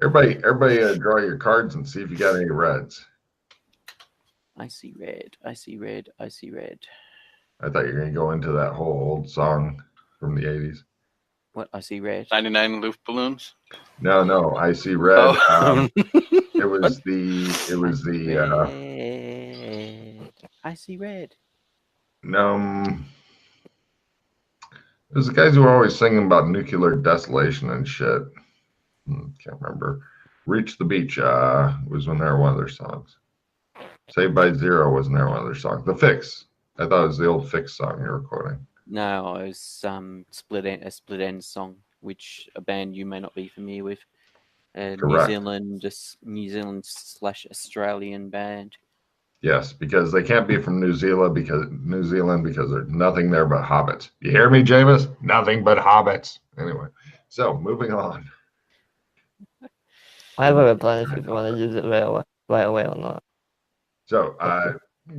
Everybody, draw your cards and see if you got any reds. I see red. I see red. I see red. I thought you were going to go into that whole old song from the 80s. What? I see red. 99 loop balloons. No, I see red. Oh. It was the. Red. I see red. No. It was the guys who were always singing about nuclear desolation and shit. Can't remember. Reach the Beach was when they were one of their songs. Saved by Zero wasn't there one of their songs. The Fix. I thought it was the old Fix song you were quoting. No, it was a Split End song, which a band you may not be familiar with. New Zealand / Australian band. Yes, because they can't be from New Zealand because there's nothing there but hobbits. You hear me, Jameis? Nothing but hobbits. Anyway, so moving on. I have a reply if you want to use it right away or not. So,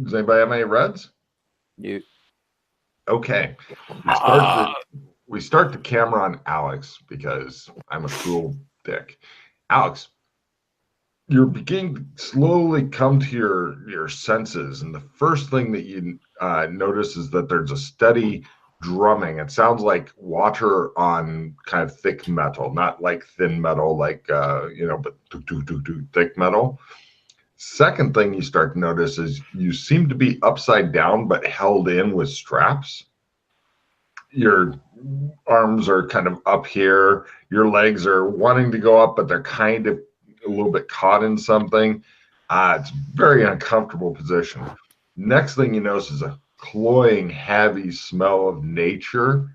does anybody have any reds? No. Okay. We start the camera on Alex because I'm a cool dick. Alex, you're beginning to slowly come to your senses, and the first thing that you notice is that there's a steady drumming. It sounds like water on kind of thick metal, not like thin metal, like but thick metal. Second thing you start to notice is you seem to be upside down but held in with straps. Your arms are kind of up here. Your legs are wanting to go up, but they're kind of a little bit caught in something. It's a very uncomfortable position. Next thing you notice is a cloying, heavy smell of nature.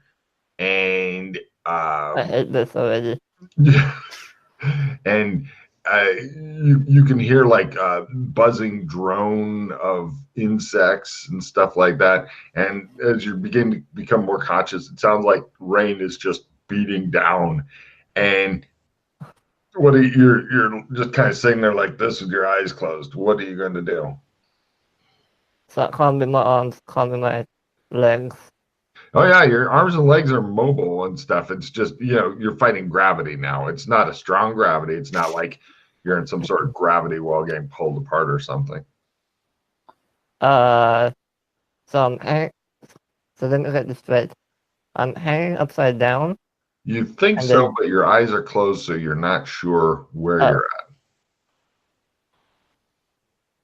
And I hate this already. And you can hear like a buzzing drone of insects and stuff like that. And as you begin to become more conscious, it sounds like rain is just beating down. And you're just kind of sitting there like this with your eyes closed. What are you going to do? Start calming my arms, calming my legs. Oh yeah, your arms and legs are mobile and stuff. It's just, you're fighting gravity now. It's not a strong gravity. It's not like you're in some sort of gravity while getting pulled apart or something. So I'm hanging. So let me get this straight. I'm hanging upside down. You think so, but your eyes are closed, so you're not sure where you're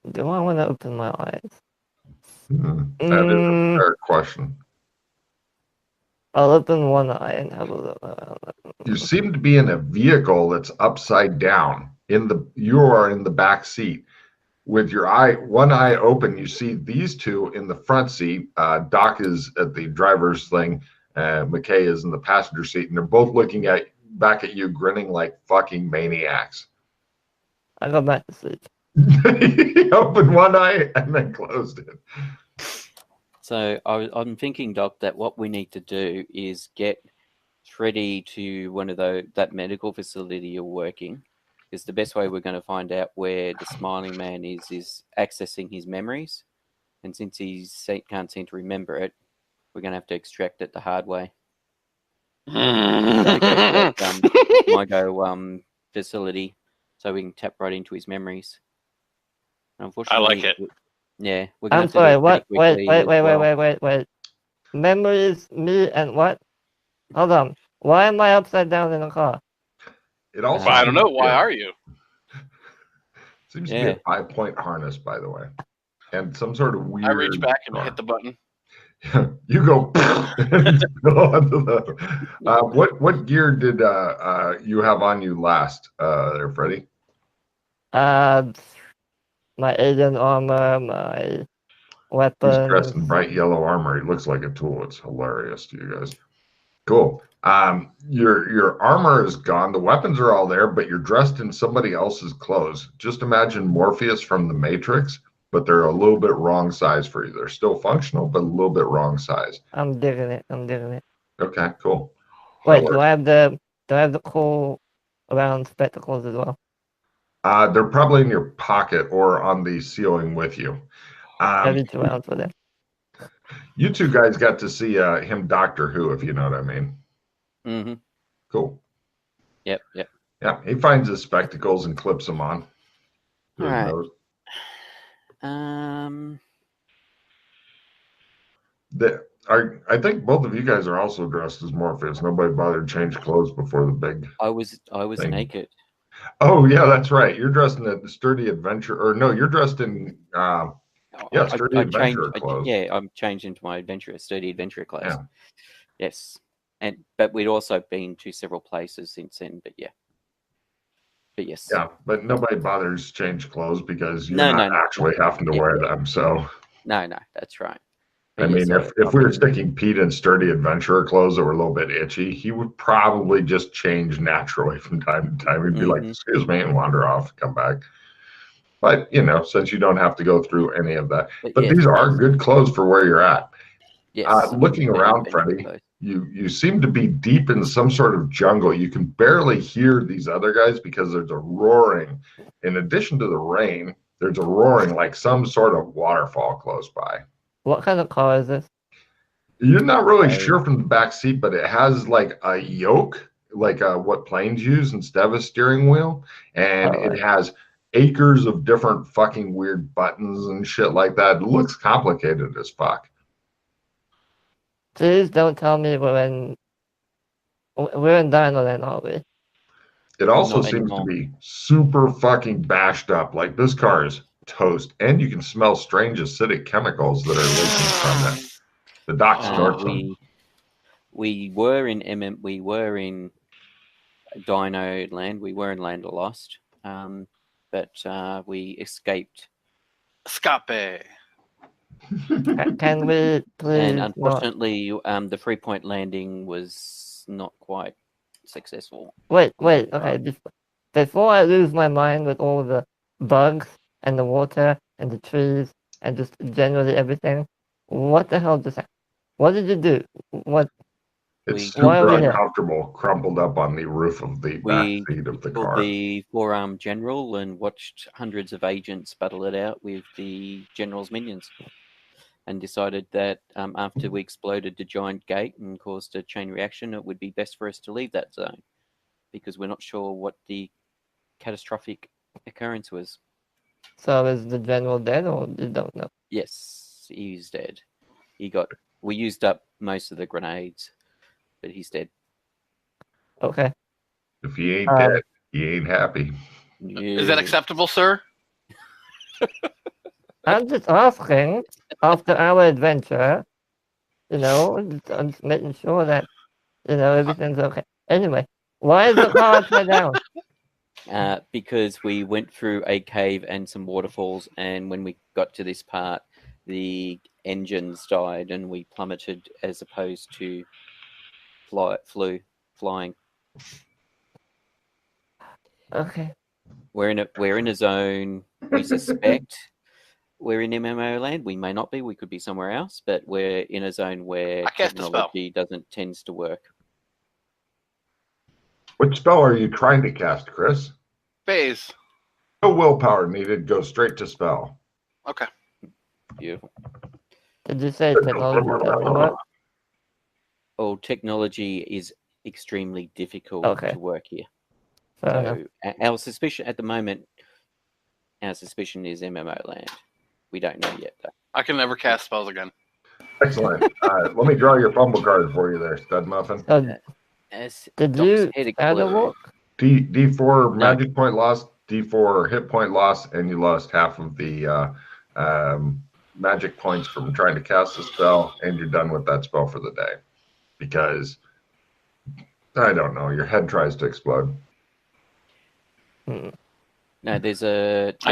at. Do I want to open my eyes? That is a fair question. I'll open one eye and have a look. You seem to be in a vehicle that's upside down. You are in the back seat with one eye open. You see these two in the front seat. Doc is at the driver's thing. McKay is in the passenger seat, and they're both looking back at you, grinning like fucking maniacs. I go back to sleep. He opened one eye and then closed it. So I'm thinking, Doc, that what we need to do is get Freddie to that medical facility you're working. Because the best way we're going to find out where the Smiling Man is accessing his memories. And since he can't seem to remember it, we're going to have to extract it the hard way. Mygo facility, so we can tap right into his memories. Unfortunately, I like it. Yeah, we're I'm sorry. What? Wait. Memories, me, and what? Hold on. Why am I upside down in the car? It also. I don't know. Why are you? Seems to be a 5-point harness, by the way, and some sort of weird. I reach back and hit the button. You go. What gear did you have on you last, there, Freddie? My alien armor, my weapon. He's dressed in bright yellow armor. He looks like a tool. It's hilarious to you guys. Cool. Your armor is gone. The weapons are all there, but you're dressed in somebody else's clothes. Just imagine Morpheus from the Matrix, but they're a little bit wrong size for you. They're still functional, but a little bit wrong size. I'm digging it. Okay, cool. Wait, do I have the cool round spectacles as well? They're probably in your pocket or on the ceiling with you. Every 2 rounds for them. You two guys got to see him Doctor Who, if you know what I mean. Mm-hmm. Cool. Yep. Yeah, he finds his spectacles and clips them on. All right. I think both of you guys are also dressed as Morpheus. Nobody bothered to change clothes before the big. I was thing. naked. Oh yeah, that's right. You're dressed in a sturdy adventure, or no? You're dressed in sturdy adventure clothes. I'm changed into my sturdy adventure clothes. Yeah. Yes, but we'd also been to several places since then. But yes. Yeah, but nobody bothers to change clothes because you're No, not actually having to wear them. So. No, that's right. But I mean, if we were sticking Pete in sturdy adventurer clothes that were a little bit itchy, he would probably just change naturally from time to time. He'd be like, "Excuse me," and wander off, come back. But since you don't have to go through any of that, but these are good clothes for where you're at. Yes. Looking around, Freddie, you seem to be deep in some sort of jungle. You can barely hear these other guys because there's a roaring. In addition to the rain, there's a roaring like some sort of waterfall close by. What kind of car is this? You're not really sure from the back seat, but it has like a yoke, like what planes use instead of a steering wheel. And it has acres of different fucking weird buttons and shit like that. It looks complicated as fuck. Please don't tell me we're in Dinoland, aren't we? It also seems to be super fucking bashed up. Like this car is toast, and you can smell strange acidic chemicals that are leaking from it. The doc snorts them. We were in Dino Land. We were in Land of Lost, but we escaped. Escape. Can we please? And unfortunately, the 3-point landing was not quite successful. Wait. Okay, before I lose my mind with all the bugs and the water and the trees and just generally everything, what the hell just happened? What did you do? What? It's super uncomfortable, crumpled up on the roof of the back seat of the car. The forearm general and watched hundreds of agents battle it out with the general's minions, and decided that after we exploded the giant gate and caused a chain reaction, it would be best for us to leave that zone because we're not sure what the catastrophic occurrence was. So is the general dead, or you don't know? Yes, he's dead. We used up most of the grenades, but he's dead. Okay. If he ain't dead, he ain't happy. Yeah. Is that acceptable, sir? I'm just asking, after our adventure, I'm just making sure that, everything's okay. Anyway, why is the car upside down? Because we went through a cave and some waterfalls, and when we got to this part, the engines died and we plummeted as opposed to flying. Okay. We're in a zone. We suspect we're in MMO land. We may not be. We could be somewhere else, but we're in a zone where technology doesn't tend to work. Which spell are you trying to cast, Chris? Phase. No willpower needed. Go straight to spell. Okay. Beautiful. Did you say technology doesn't work? Oh, technology is extremely difficult to work here. So our suspicion at the moment, is MMO land. We don't know yet, though. I can never cast spells again. Excellent. Let me draw your fumble card for you there, Stud Muffin. Did you add a walk? D4 magic point loss, D4 hit point loss, and you lost half of the magic points from trying to cast a spell, and you're done with that spell for the day. Because, I don't know, your head tries to explode. No, I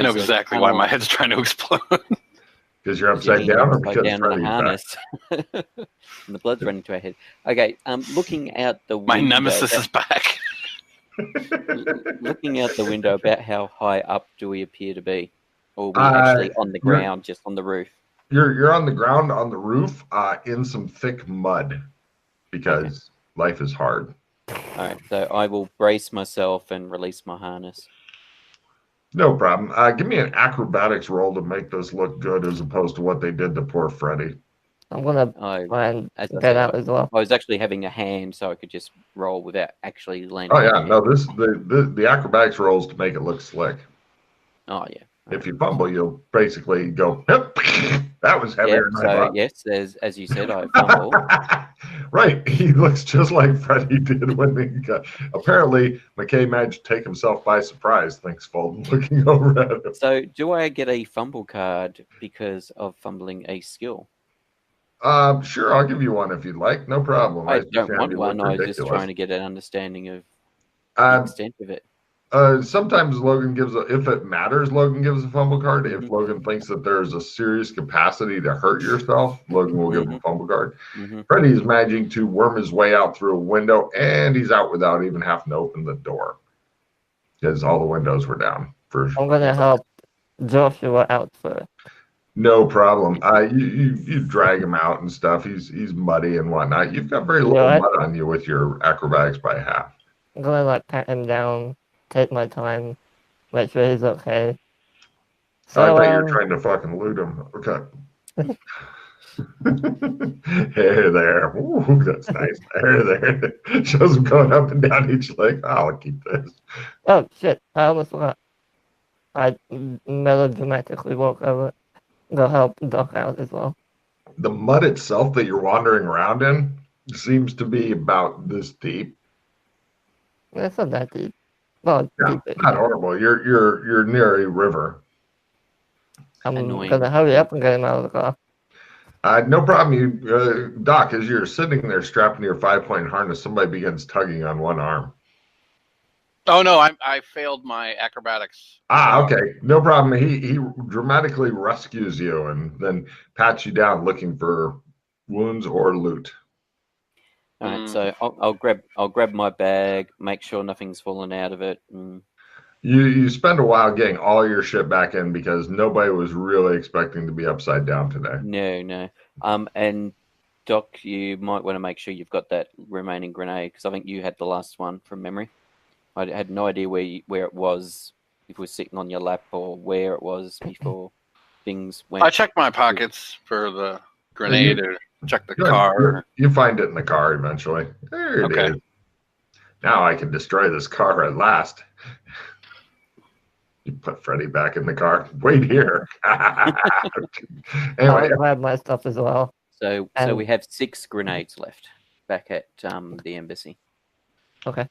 know exactly why my head's trying to explode. Because you're upside down, or because down in a harness, and the blood's running to our head. Okay, looking out the window. My nemesis is back. Looking out the window, about how high up do we appear to be, or are we actually on the ground, just on the roof? You're on the ground on the roof, in some thick mud, because life is hard. All right, so I will brace myself and release my harness. No problem. Give me an acrobatics roll to make this look good as opposed to what they did to poor Freddy. I'm gonna I, try and as I get said, out as well. I was actually having a hand, so I could just roll without actually landing. Oh on yeah, my hand. no, the acrobatics rolls to make it look slick. Oh yeah. If you fumble, you'll basically go, "Yep, that was Yeah. heavier than I So thought." yes, as you said, I fumble. Right, he looks just like Freddy did when he got. Apparently, McKay managed to take himself by surprise. Thanks, Fulton, looking over at him. So do I get a fumble card because of fumbling a skill? Sure, I'll give you one if you'd like. No problem. I just don't have want you one. look I was just ridiculous. trying to get an understanding of the Uh, extent of it. Sometimes Logan gives if it matters, Logan gives a fumble card. Mhm. If Logan thinks that there's a serious capacity to hurt yourself, Logan will give him a fumble card. Mhm. Freddy's managing to worm his way out through a window, and he's out without even having to open the door because all the windows were down. I'm gonna help Joshua out first. No problem. You drag him out and stuff. He's muddy and whatnot. You've got very little mud on you with your acrobatics by half. I'm gonna like pat him down, take my time, make sure he's okay. So I thought you were trying to fucking loot him. Okay. Hey there. Ooh, that's nice. There. Shows him going up and down each leg. I'll keep this. Oh shit! I almost forgot. I melodramatically walk over, go help Doc out as well. The mud itself that you're wandering around in seems to be about this deep. It's not that deep. Well, Yeah, deep. not horrible. You're near a river. I'm Annoying. gonna hurry up and get him out of the car. No problem. You, Doc, as you're sitting there strapped to your 5-point harness, somebody begins tugging on one arm. Oh no, I failed my acrobatics. Okay. No problem. He dramatically rescues you and then pats you down looking for wounds or loot. All right, so I'll grab my bag, make sure nothing's fallen out of it. You spend a while getting all your shit back in because nobody was really expecting to be upside down today. No. And Doc, you might want to make sure you've got that remaining grenade because I think you had the last one from memory. I had no idea where it was, if it was sitting on your lap or where it was before things went. I checked my pockets for the grenade or check the car. You find it in the car eventually. There it is. Now I can destroy this car at last. You put Freddy back in the car. Wait here. Anyway, I'll grab my stuff as well. So we have 6 grenades left back at the embassy. Okay.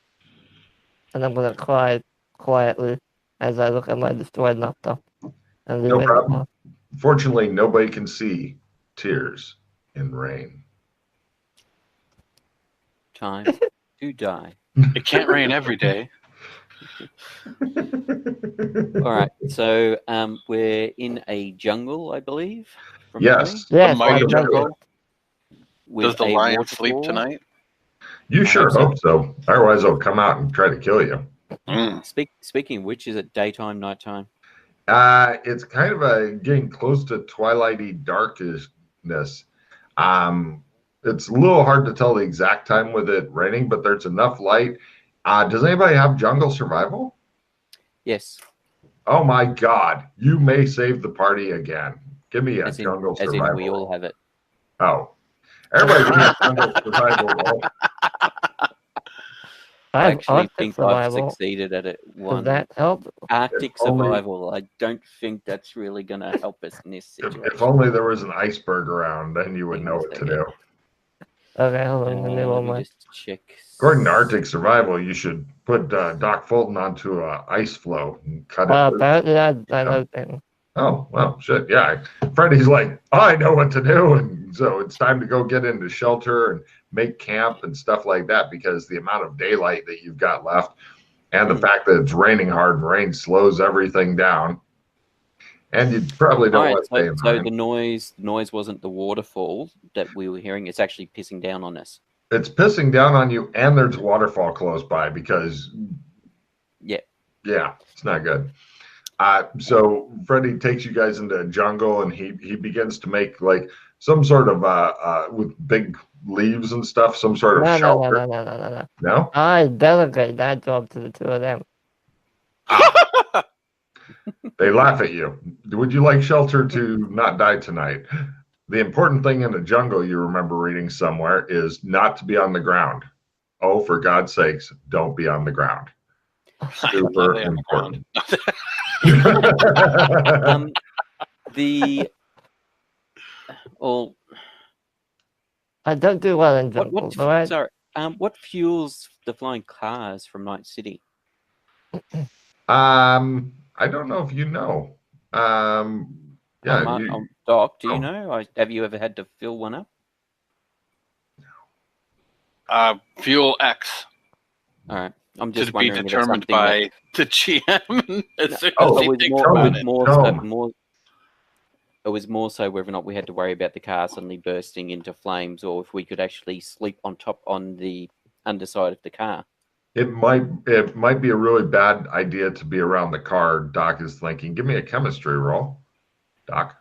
And I'm gonna cry quietly as I look at my destroyed laptop. And no problem. Fortunately, nobody can see tears in rain. Time to die. It can't rain every day. All right, so we're in a jungle, I believe. From yes. Yes. A mighty jungle. Does the lion sleep tonight? You sure hope so. Otherwise, they'll come out and try to kill you. Speaking of which, is it daytime, nighttime? It's kind of getting close to twilighty darkness. It's a little hard to tell the exact time with it raining, but there's enough light. Does anybody have jungle survival? Yes. Oh my God! You may save the party again. Give me a jungle survival. As in, we all have it. Oh, everybody can jungle survival roll. I actually think I've succeeded at it. Does that help? Arctic survival. I don't think that's really going to help us in this situation. If only there was an iceberg around, then you would know what to do. Okay, hold on. Let me just check. According to Arctic survival, you should put Doc Fulton onto an ice floe and cut it. Apparently I know things. Oh, well, shit, yeah. Freddy's like, I know what to do. And so it's time to go get into shelter and make camp and stuff like that because the amount of daylight that you've got left and the fact that it's raining hard and rain slows everything down. And you probably don't want to stay in the rain. The noise wasn't the waterfall that we were hearing. It's actually pissing down on us. It's pissing down on you, and there's a waterfall close by because... Yeah, it's not good. So Freddy takes you guys into a jungle, and he begins to make like some sort of with big leaves and stuff, some sort of shelter. No. I delegate that job to the two of them. They laugh at you. Would you like shelter to not die tonight? the important thing in the jungle, you remember reading somewhere, is not to be on the ground. Oh, for God's sakes, don't be on the ground. Super important. Well, I don't do well in jungles, alright? Sorry. What fuels the flying cars from Night City? I don't know if you know. Yeah, Doc, do you know? Have you ever had to fill one up? Fuel X. All right. I'm just to be wondering determined if it's by the GM. It was more so whether or not we had to worry about the car suddenly bursting into flames, or if we could actually sleep on the underside of the car. It might be a really bad idea to be around the car. Doc is thinking. Give me a chemistry roll, Doc.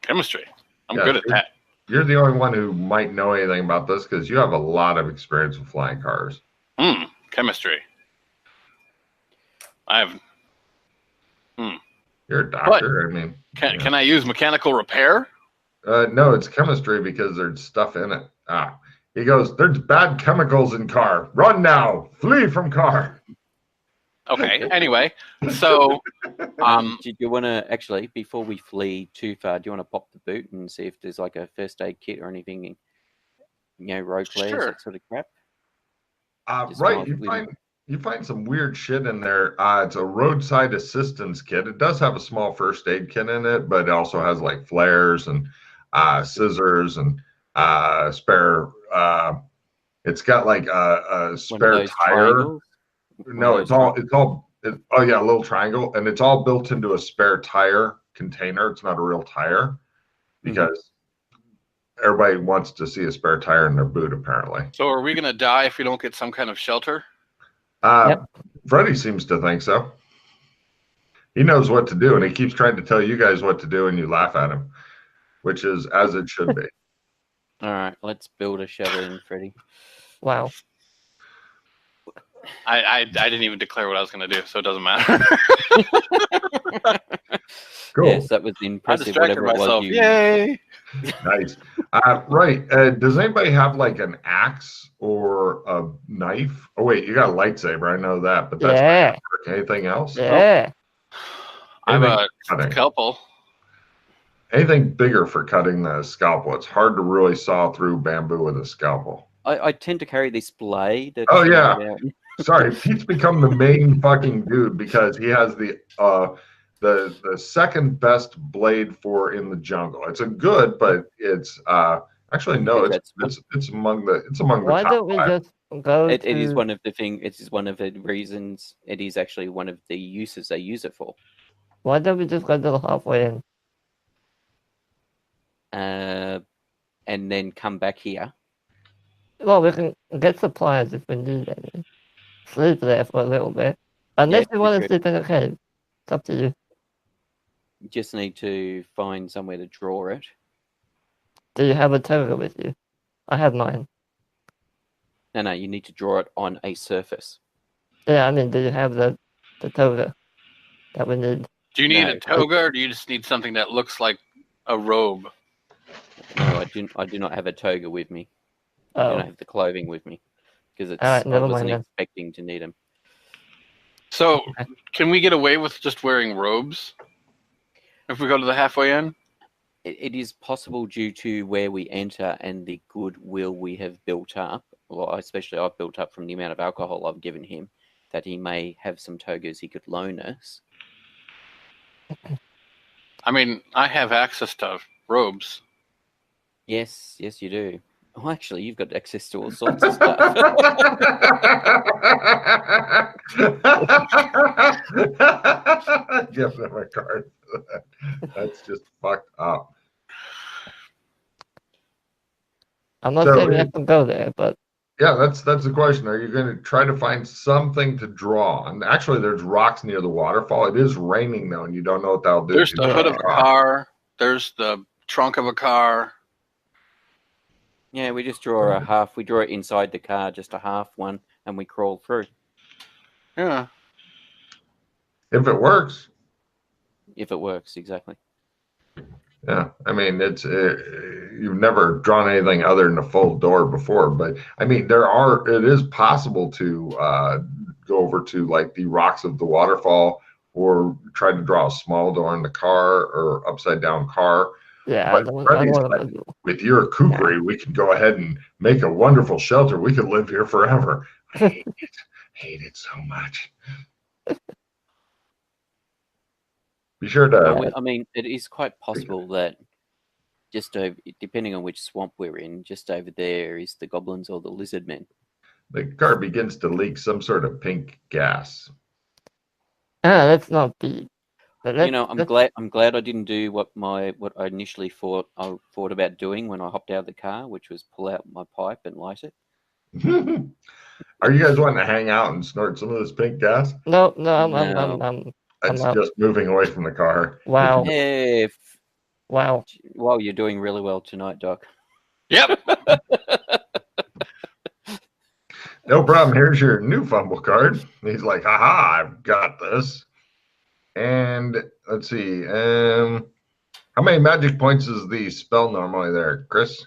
Chemistry. I'm good at that. You're the only one who might know anything about this because you have a lot of experience with flying cars. Chemistry. I have. You're a doctor. But can I use mechanical repair? No, it's chemistry because there's stuff in it. He goes, there's bad chemicals in car. Run now. Flee from car. Okay. Anyway, so do you want to actually, before we flee too far, do you want to pop the boot and see if there's like a first aid kit or anything, road flares, that sort of crap? Right. You find some weird shit in there. It's a roadside assistance kit. It does have a small first aid kit in it, but it also has like flares and scissors and spare. It's got like a spare tire. Triangles? No, it's all. Oh yeah, a little triangle, and it's all built into a spare tire container. It's not a real tire because everybody wants to see a spare tire in their boot, apparently. So are we gonna die if we don't get some kind of shelter? Freddie seems to think so. He knows what to do, and he keeps trying to tell you guys what to do, and you laugh at him, which is as it should be. All right, let's build a shelter in, Freddie. Wow. I didn't even declare what I was going to do, so it doesn't matter. Cool. Yes, that was impressive. I distracted myself. Yay! Nice. Right. Does anybody have like an axe or a knife? Oh wait, you got a lightsaber. I know that, but that's not work. Anything else? Yeah. I have a scalpel. Anything bigger for cutting the scalpel? It's hard to really saw through bamboo with a scalpel. I tend to carry this blade. Oh yeah. Sorry, Pete's become the main fucking dude because he has the second best blade for in the jungle. It's a good, but it's actually no, it's among the Why top don't we 5. just go? It is one of the thing. It is one of the reasons. It is actually one of the uses they use it for. Why don't we just go to the halfway in? And then come back here. Well, we can get supplies if we need any. Sleep there for a little bit. Unless you want to sleep in a cave. It's up to you. You just need to find somewhere to draw it. Do you have a toga with you? I have mine. No, you need to draw it on a surface. Yeah, I mean, do you have the toga that we need? Do you need a toga, or do you just need something that looks like a robe? No, I do not have a toga with me. I do not have the clothing with me because I wasn't expecting to need them. So, can we get away with just wearing robes if we go to the halfway in? It is possible due to where we enter and the goodwill we have built up, well, especially I've built up from the amount of alcohol I've given him, that he may have some togas he could loan us. I mean, I have access to robes. Yes, you do. Oh, actually, you've got access to all sorts of stuff. Give them a card for that. That's just fucked up. I'm not saying we have to go there, but yeah, that's the question. Are you going to try to find something to draw? And actually, there's rocks near the waterfall. It is raining though, and you don't know what that'll do. There's the hood of a car. There's the trunk of a car. Yeah, we just draw a half. We draw it inside the car, just a half one, and we crawl through. Yeah. If it works. If it works, exactly. Yeah, I mean it's you've never drawn anything other than a full door before, but I mean it is possible to go over to like the rocks of the waterfall or try to draw a small door in the car or upside down car. Yeah, But I don't Freddie's want like, to do. with your kukri, we can go ahead and make a wonderful shelter. We could live here forever. I hate it so much. Be sure Well, to I mean, it is quite possible that just over, depending on which swamp we're in, just over there is the goblins or the lizard men. the car begins to leak some sort of pink gas. Let's not be. But You know, I'm glad I didn't do what I initially thought about doing when I hopped out of the car, which was pull out my pipe and light it. Are you guys wanting to hang out and snort some of this pink gas? No, No. It's out. just moving away from the car. Wow. Hey, Wow. well, you're doing really well tonight, Doc. Yep. No problem. Here's your new fumble card. He's like, haha, I've got this. And let's see. How many magic points is the spell normally there, Chris?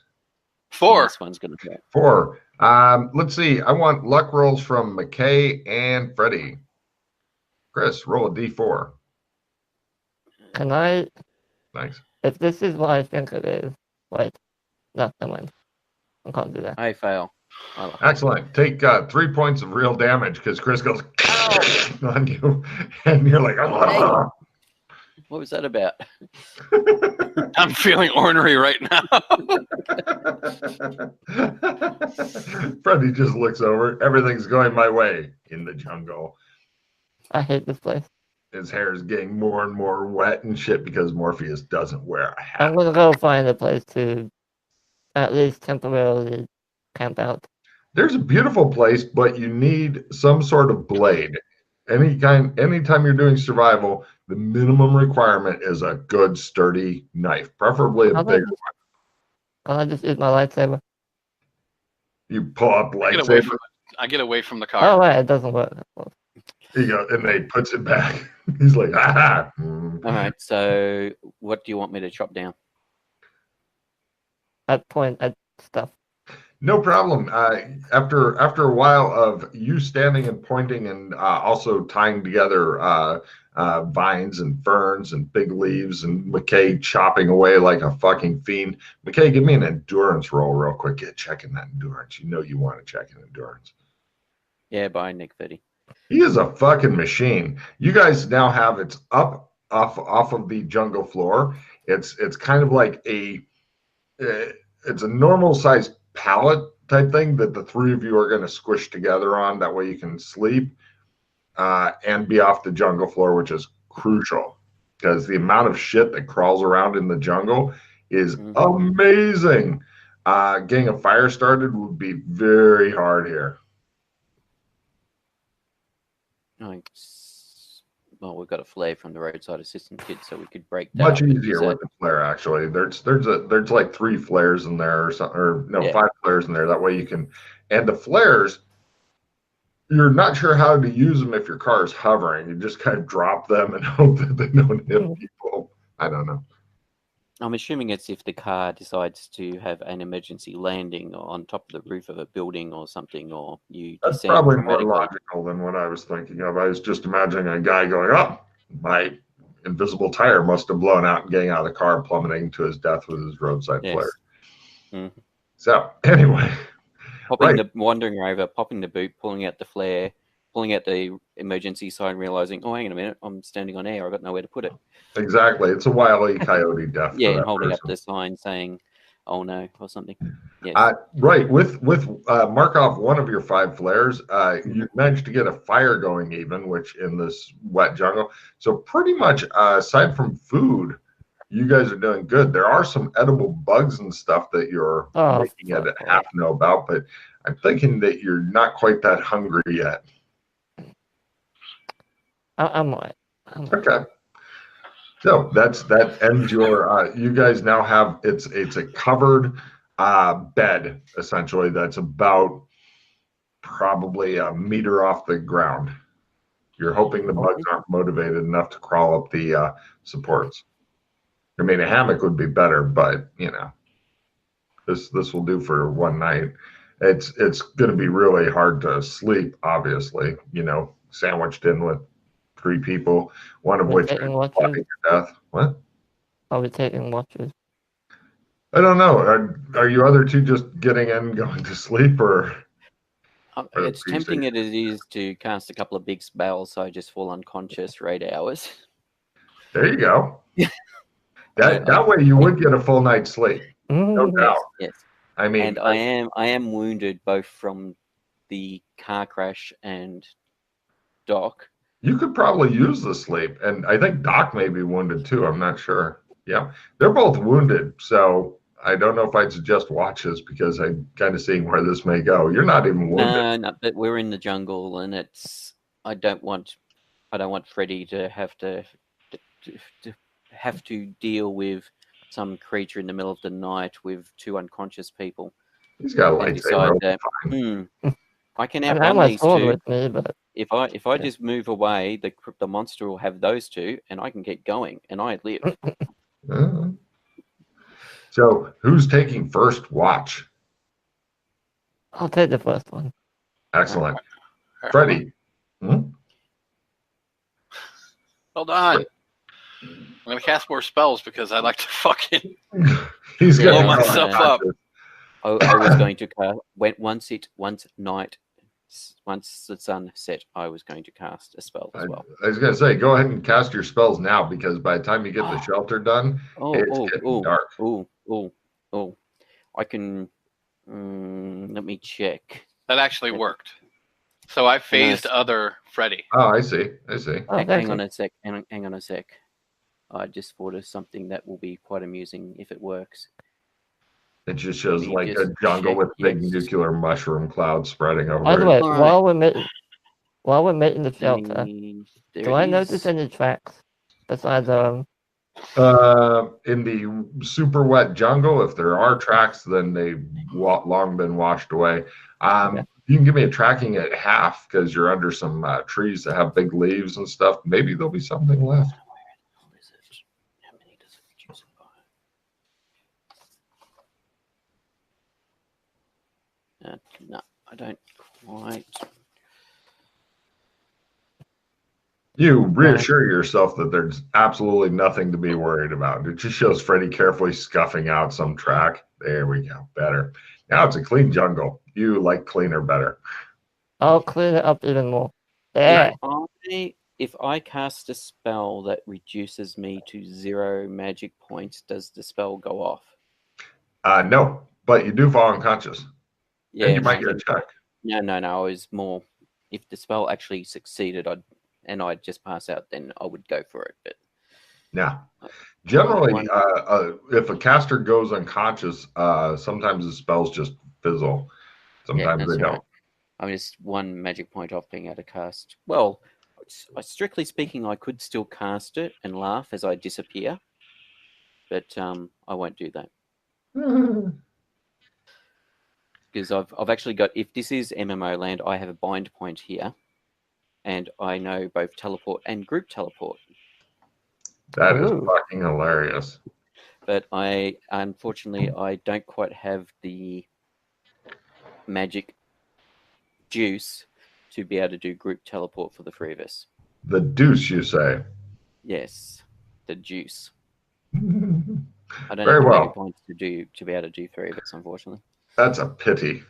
4. This one's gonna go. 4. Let's see. I want luck rolls from McKay and Freddie. Chris, roll a d4. Can I? Nice. If this is what I think it is, wait, nothing mind. I can't do that. I fail. Excellent. Take 3 points of real damage because Chris goes on you, and you're like, oh. What was that about? I'm feeling ornery right now. Freddie just looks over. Everything's going my way in the jungle. I hate this place. His hair is getting more and more wet and shit because Morpheus doesn't wear a hat. I'm gonna go find a place to at least temporarily camp out. There's a beautiful place, but you need some sort of blade. Anytime you're doing survival, the minimum requirement is a good sturdy knife, preferably a bigger one. Can I just use my lightsaber? You pull up I get away lightsaber, from I get away from the Oh car. wait, it doesn't work. you go, and they puts it back. He's like, ah. All right. So, what do you want me to chop down? At point at stuff. No problem. After a while of you standing and pointing and also tying together vines and ferns and big leaves and McKay chopping away like a fucking fiend. McKay, give me an endurance roll real quick. Get checking that endurance. You know you want to check an endurance. Yeah, by Nick 30. He is a fucking machine. You guys now have it's up off of the jungle floor. It's kind of like it's a normal size pallet type thing that the three of you are going to squish together on. That way you can sleep and be off the jungle floor, which is crucial because the amount of shit that crawls around in the jungle is amazing. Getting a fire started would be very hard here. Well, we've got a flare from the roadside assistance kit, so we could break that. Much easier with the flare, actually. There's like 3 flares in there, or something, or no, 5 flares in there. That way you can, and the flares, you're not sure how to use them if your car is hovering. You just kind of drop them and hope that they don't hit people. I don't know. I'm assuming it's if the car decides to have an emergency landing on top of the roof of a building or something, or you That's descend probably more dramatically. logical than what I was thinking of. I was just imagining a guy going, oh, my invisible tire must have blown out and getting out of the car, plummeting to his death with his roadside flare. Mm-hmm. So, anyway. Wandering over, popping the boot, pulling out the flare, pulling out the emergency sign, realizing, oh, hang on a minute, I'm standing on air. I've got nowhere to put it. Exactly. It's a Wile E. Coyote death. Yeah, and holding up the sign saying, oh no, or something. Yes. Right. With mark off one of your 5 flares, you managed to get a fire going even, which in this wet jungle. So pretty much aside from food, you guys are doing good. There are some edible bugs and stuff that you're making it half know about, but I'm thinking that you're not quite that hungry yet. I'm all right. Okay. So that ends your. You guys now have it's a covered bed essentially that's about probably a meter off the ground. You're hoping the bugs aren't motivated enough to crawl up the supports. I mean, a hammock would be better, but this will do for one night. It's going to be really hard to sleep, obviously. Sandwiched in with 3 people, one of We're which taking is watches. plotting your death. What? Are we taking watches? I don't know. Are you other two just getting in and going to sleep, or? It's tempting as it is to cast a couple of big spells, so I just fall unconscious for 8 hours. There you go. That way you would get a full night's sleep. No doubt. Yes. I mean, and I am wounded both from the car crash and Doc. You could probably use the sleep, and I think Doc may be wounded too. I'm not sure. Yeah, they're both wounded, so I don't know if I'd suggest watches because I'm kind of seeing where this may go. You're not even wounded. No, but we're in the jungle, and I don't want Freddy to have to deal with some creature in the middle of the night with 2 unconscious people. He's got a And lightsaber. decide that I can And outrun my these sword 2. with me, but If I just move away, the monster will have those 2, and I can get going, and I live. So who's taking first watch? I'll take the first one. Excellent. Freddy. Hold on. I'm going to cast more spells because I like to fucking He's blow gonna myself up. I was going to cast once the sun set. I was going to cast a spell as well. I was gonna say, go ahead and cast your spells now because by the time you get the shelter done, it's getting dark. I can. Let me check. That actually worked. So I phased other Freddy. Oh, I see. Oh, Hang on a sec. Hang on a sec. I just thought of something that will be quite amusing if it works. It just shows Let me like just a jungle check, with big yes. nuclear mushroom clouds spreading over By the it. way, Alright. while we're making the shelter, There do it I is. notice any tracks besides In the super wet jungle, if there are tracks, then they've long been washed away. Okay. You can give me a tracking at half because you're under some trees that have big leaves and stuff. Maybe there'll be something left. What is it? How many does it reduce it by? No, I don't quite. You reassure yourself that there's absolutely nothing to be worried about. It just shows Freddy carefully scuffing out some track. There we go. Better. Now it's a clean jungle. You like cleaner better. I'll clean it up even more. There. If I cast a spell that reduces me to 0 magic points, does the spell go off? No, but you do fall unconscious. Yeah, And you might get a check. No. I was more. If the spell actually succeeded, I'd just pass out, then I would go for it. But yeah, generally, if a caster goes unconscious, sometimes the spells just fizzle. Sometimes they don't. Right. I'm just 1 magic point off being able to cast. Well, strictly speaking, I could still cast it and laugh as I disappear, but I won't do that because I've actually got. If this is MMO land, I have a bind point here. And I know both teleport and group teleport. That is fucking hilarious. But unfortunately, I don't quite have the magic juice to be able to do group teleport for the 3 of us. The deuce, you say? Yes, the juice. I don't Very have the well. magic points to be able to do 3 of us, unfortunately. That's a pity.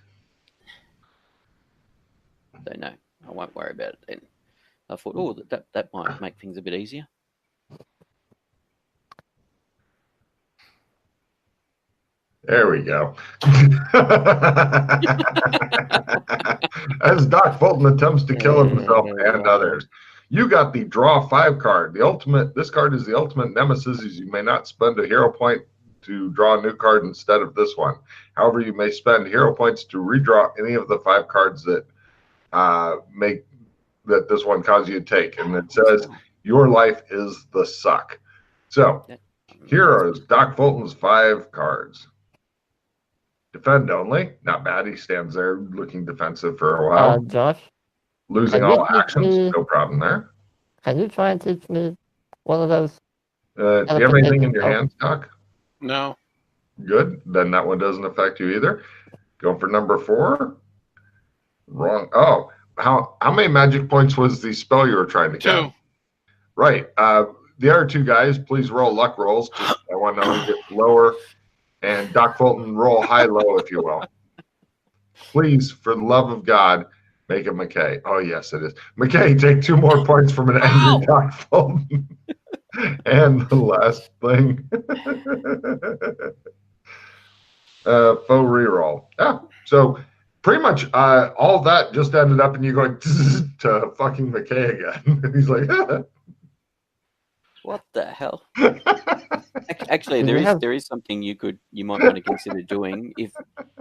So no, I won't worry about it then. I thought, that might make things a bit easier. There we go. As Doc Fulton attempts to kill himself and others. You got the draw 5 card. This card is the ultimate nemesis, as you may not spend a hero point to draw a new card instead of this one. However, you may spend hero points to redraw any of the 5 cards that make that this one causes you to take. And it says, your life is the suck. So, here is Doc Fulton's 5 cards. Defend only. Not bad. He stands there looking defensive for a while. Josh? Losing all actions. No problem there. Can you try and teach me one of those Do you have anything in your hands, Doc? No. Good. Then that one doesn't affect you either. Go for number 4. Wrong. Oh, how many magic points was the spell you were trying to 2. cast? Right. The other 2 guys, please roll luck rolls. Just, I want to know who gets lower. And Doc Fulton, roll high-low, if you will. Please, for the love of God, make it McKay. Oh, yes, it is. McKay, take 2 more points from an angry Doc Fulton. And the last thing, faux reroll. Yeah, so pretty much all that just ended up in you going to fucking McKay again. And he's like, What the hell? Actually, there is something you might want to consider doing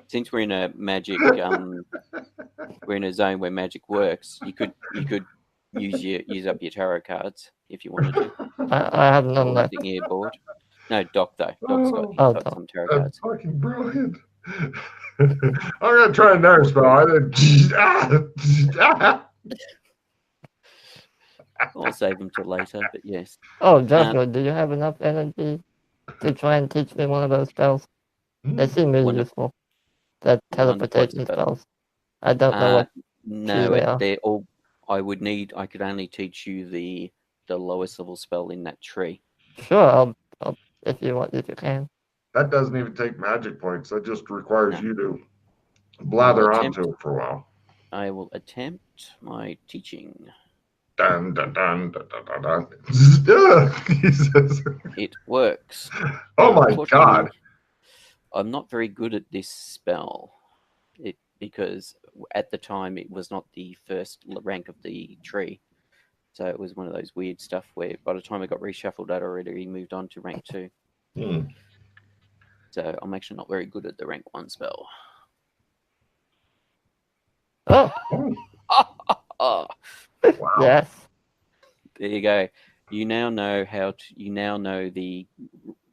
since we're in a magic we're in a zone where magic works. You could use up your tarot cards if you wanted to. I have none left. Your board. No, Doc though. Doc's got some tarot that's cards. fucking brilliant. I'm gonna try another spell. I'll save them till later, but yes. Oh, Joshua, do you have enough energy to try and teach me one of those spells? They seem really useful. The teleportation spells. I don't know what. No, they're all. I could only teach you the lowest level spell in that tree. Sure, I'll if you can. That doesn't even take magic points. That just requires you to blather onto it for a while. I will attempt my teaching. Dun, dun, dun, dun, dun, dun. It works. Oh my God. I'm not very good at this spell. Because at the time it was not the first rank of the tree. So it was one of those weird stuff where by the time it got reshuffled, I'd already moved on to rank 2. So I'm actually not very good at the rank 1 spell. Oh. Wow. Yes. There you go. You now know the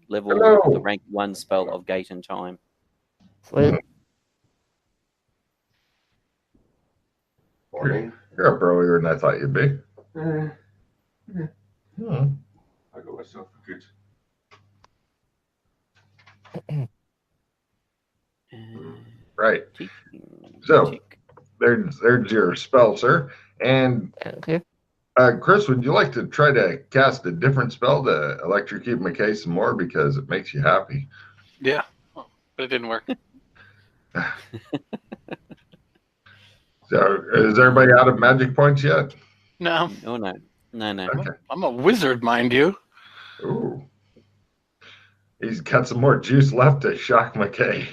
level of the rank 1 spell of Gate and Time. Sweet. Morning. You're up earlier than I thought you'd be. I got myself a good. Right. So there's your spell, sir. And Chris, would you like to try to cast a different spell to electrocute McKay some more because it makes you happy? Yeah, but it didn't work. So is everybody out of magic points yet? No. Oh, no. Okay. I'm a wizard, mind you. Ooh. He's got some more juice left to shock McKay.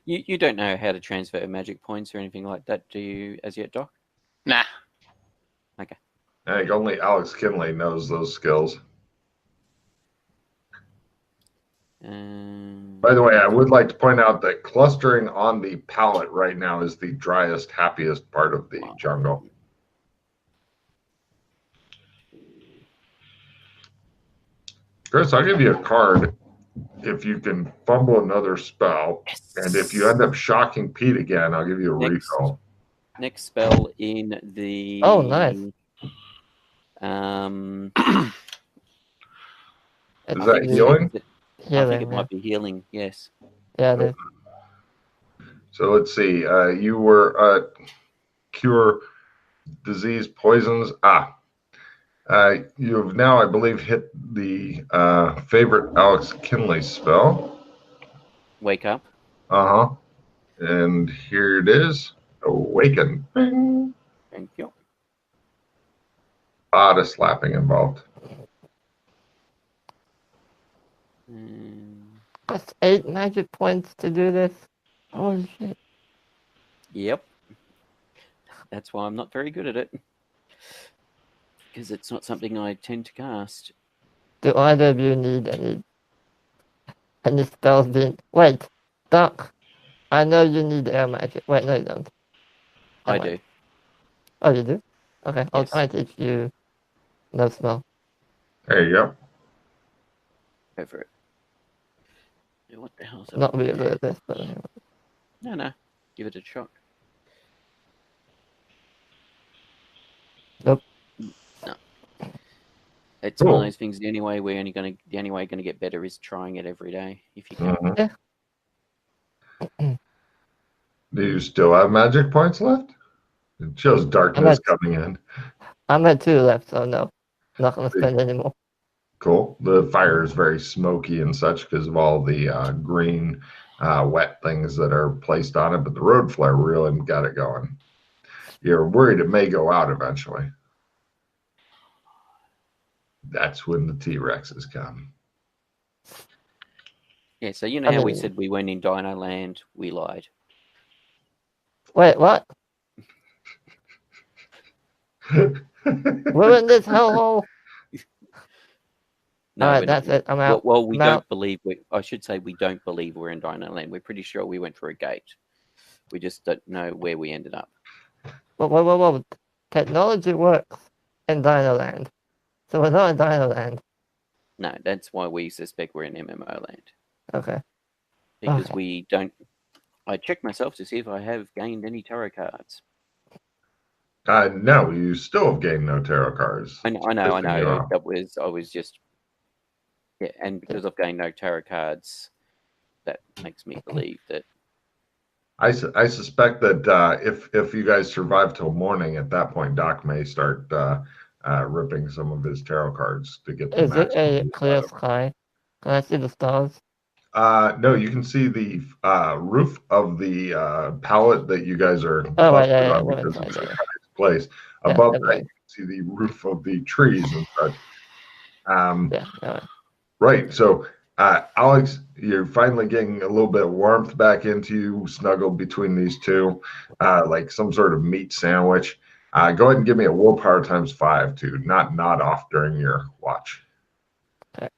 You don't know how to transfer magic points or anything like that, do you, as yet, Doc? Nah. Okay. I think only Alex Kinley knows those skills. By the way, I would like to point out that clustering on the palette right now is the driest, happiest part of the jungle. Chris, I'll give you a card if you can fumble another spell. Yes. And if you end up shocking Pete again, I'll give you a recall. Next spell in the... Oh, nice. Is that healing? I think it might be healing, yes. Yeah, it is. So let's see. You were cure disease, poisons. You've now, I believe, hit the favorite Alex Kinley spell. Wake up. Uh-huh. And here it is. Awaken. Bing. Thank you. A lot of slapping involved. That's 8 magic points to do this. Holy shit. Yep. That's why I'm not very good at it. Because it's not something I tend to cast. Do either of you need any spells being... Wait, Doc. I know you need air magic. Wait, no you don't. I do. Oh, you do? Okay, Yes. I'll try to teach you no spell. There you go. Go for it. What the hell is that? Not really good at this, but anyway. No. Give it a shot. Nope. No. It's one of Cool. those things. The only way we're going to get better is trying it every day. If you can. Mhm. Yeah. Do you still have magic points left? It shows darkness coming in. I'm at 2 left, so no. Not going to spend any more. Cool. The fire is very smoky and such because of all the green, wet things that are placed on it, but the road flare really got it going. You're worried it may go out eventually. That's when the T-Rexes come. Yeah. So you know how we said we weren't in Dino Land? We lied. Wait, what? We're in this hellhole. No, All right, we're that's not. it. I'm out. Well, we I'm don't out. believe. I should say we don't believe we're in Dino Land. We're pretty sure we went through a gate. We just don't know where we ended up. Whoa. Technology works in Dino Land. So we're not in Dino Land. No, that's why we suspect we're in MMO Land. Okay. Because Okay. we don't. I checked myself to see if I have gained any tarot cards. No, you still have gained no tarot cards. I know. I was just. Yeah, and because I've gained no tarot cards, that makes me believe that. I suspect that if you guys survive till morning, at that point, Doc may start ripping some of his tarot cards to get the Is it maximum a use clear out of sky? Can I see the stars? No, you can see the roof of the pallet that you guys are Oh, right, busted yeah. on We're because it's inside, a yeah. place. Yeah, Above never that, mind. you can see the roof of the trees and such. Yeah, all right. Right. So, Alex, you're finally getting a little bit of warmth back into you, snuggled between these two, like some sort of meat sandwich. Go ahead and give me a willpower times 5 to not nod off during your watch. Okay.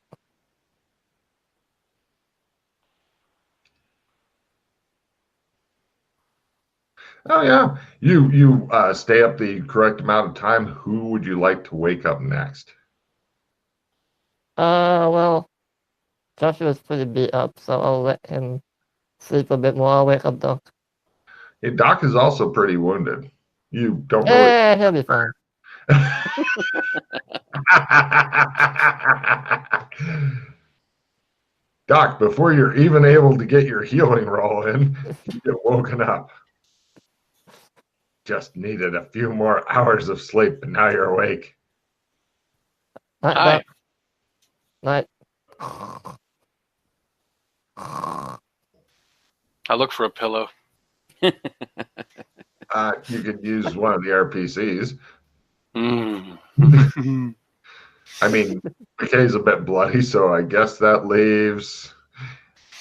Oh yeah, you stay up the correct amount of time. Who would you like to wake up next? Well, Joshua's pretty beat up, so I'll let him sleep a bit more. I'll wake up Doc. Hey, Doc is also pretty wounded. You don't really. Yeah, he'll be fine. Doc, before you're even able to get your healing roll in, you get woken up. Just needed a few more hours of sleep, and now you're awake. Night, Hi. Doc. Night. I look for a pillow. You could use one of the RPCs. Mm. I mean, McKay's a bit bloody, so I guess that leaves.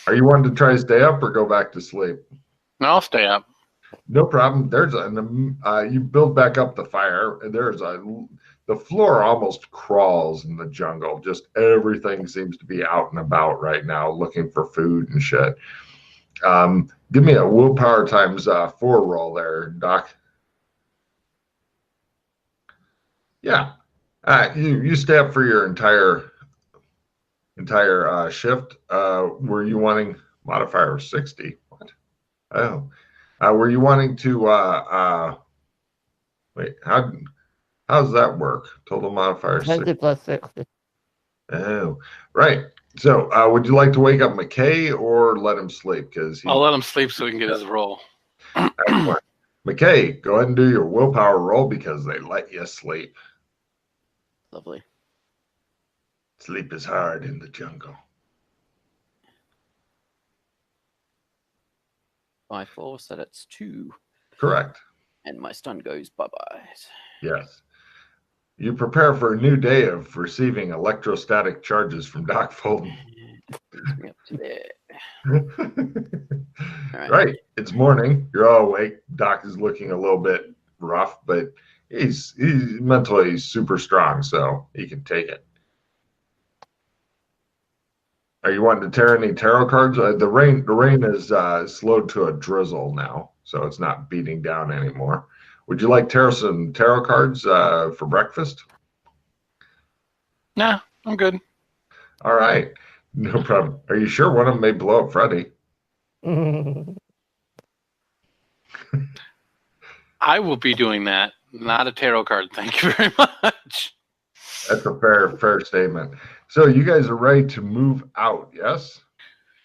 Are you wanting to try to stay up or go back to sleep? No, I'll stay up. No problem. You build back up the fire, and the floor almost crawls in the jungle. Just everything seems to be out and about right now, looking for food and shit. Give me a willpower times 4 roll there, Doc. Yeah. You stay up for your entire shift. Were you wanting modifier of 60? What? Oh. Were you wanting to wait, how does that work? Total modifier 20 plus 60. Oh, right. So, would you like to wake up McKay or let him sleep? Because I'll let him sleep so he can get his roll. excellent. McKay, go ahead and do your willpower roll because they let you sleep. Lovely. Sleep is hard in the jungle. 5, 4, so that's 2. Correct. And my stun goes bye-bye. Yes. You prepare for a new day of receiving electrostatic charges from Doc Fulton. Brings me up to there. Right. It's morning. You're all awake. Doc is looking a little bit rough, but he's mentally super strong, so he can take it. Are you wanting to tear any tarot cards? The rain is slowed to a drizzle now, so it's not beating down anymore. Would you like some tarot cards for breakfast? Nah, I'm good. All right. No problem. Are you sure one of them may blow up Freddy? I will be doing that. Not a tarot card. Thank you very much. That's a fair statement. So you guys are ready to move out, yes?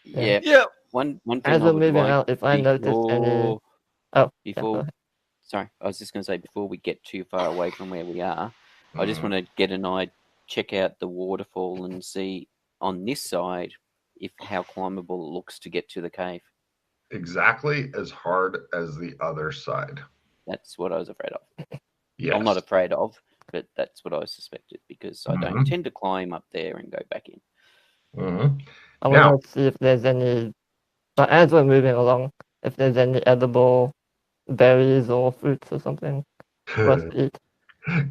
Yeah. Yeah. One thing As I we're would moving like out, if I notice any... before Oh, yeah, go before ahead. sorry, I was just going to say before we get too far away from where we are, I just Mhm. want to get an eye, check out the waterfall and see on this side if how climbable it looks to get to the cave. Exactly as hard as the other side. That's what I was afraid of. Yes. I'm not afraid of, but that's what I suspected because I don't Mhm. tend to climb up there and go back in. Mhm. I Now- want to see if there's any... But as we're moving along, if there's any edible berries or fruits or something for us to eat.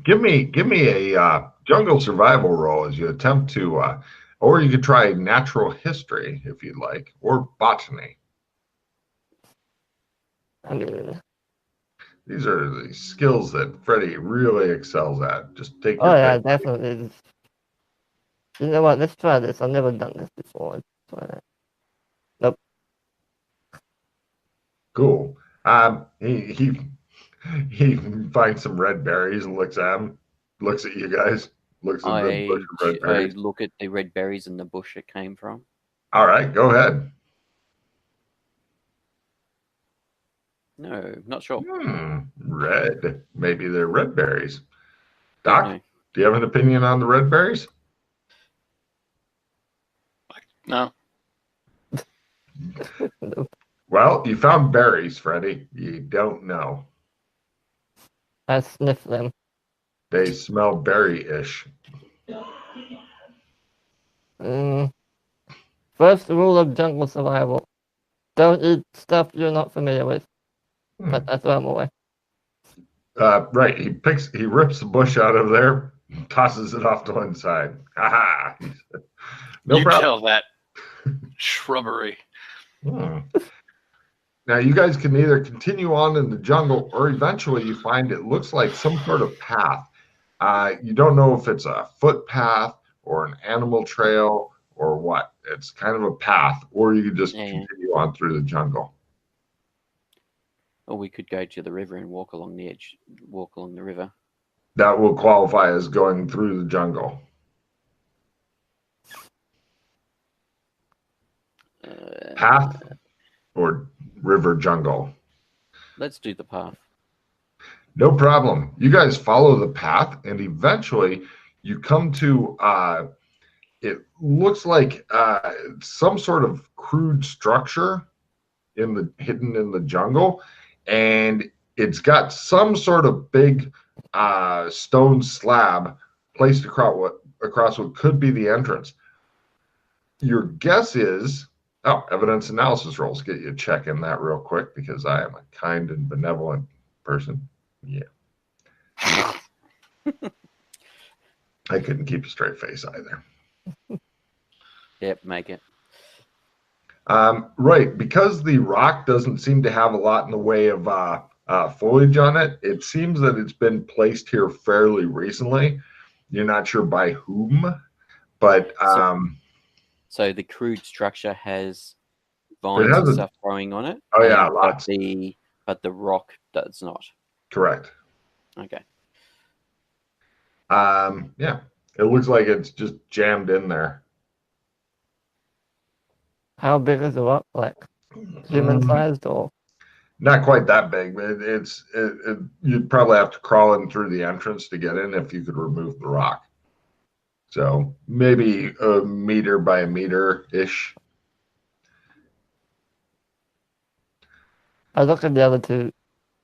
Give me a jungle survival roll as you attempt to, or you could try natural history if you'd like, or botany. I mean, These are the skills that Freddie really excels at. Just take oh your yeah, pick. definitely. You know what? Let's try this. I've never done this before. Let's try that. Cool. He finds some red berries and looks at them, looks at you guys, looks at the bush of red I berries. look at the red berries in the bush it came from. All right, go ahead. No, not sure. Red. Maybe they're red berries. Don't Doc, know. do you have an opinion on the red berries? No. Well, you found berries, Freddie. You don't know. I sniff them. They smell berry-ish. First rule of jungle survival: don't eat stuff you're not familiar with. But I throw them away. Right. He rips the bush out of there, tosses it off to one side. Haha. No you problem. tell that shrubbery. Now you guys can either continue on in the jungle or eventually you find it looks like some sort of path. You don't know if it's a footpath or an animal trail or what. It's kind of a path, or you could just continue on through the jungle. Or we could go to the river and walk along the edge, walk along the river. That will qualify as going through the jungle. Path or river jungle? Let's do the path. No problem. You guys follow the path and eventually you come to, it looks like some sort of crude structure hidden in the jungle. And it's got some sort of big stone slab placed across what could be the entrance. Your guess is, evidence analysis rolls. Get you a check in that real quick because I am a kind and benevolent person. Yeah. I couldn't keep a straight face either. Yep, make it. Right, because the rock doesn't seem to have a lot in the way of foliage on it, it seems that it's been placed here fairly recently. You're not sure by whom, but so the crude structure has vines and stuff growing on it. Oh yeah, lots. But the rock does not. Correct. Okay. Yeah, it looks like it's just jammed in there. How big is the rock? Like human-sized or? Not quite that big, but you'd probably have to crawl in through the entrance to get in if you could remove the rock. So maybe a meter by a meter-ish. I look at the other two.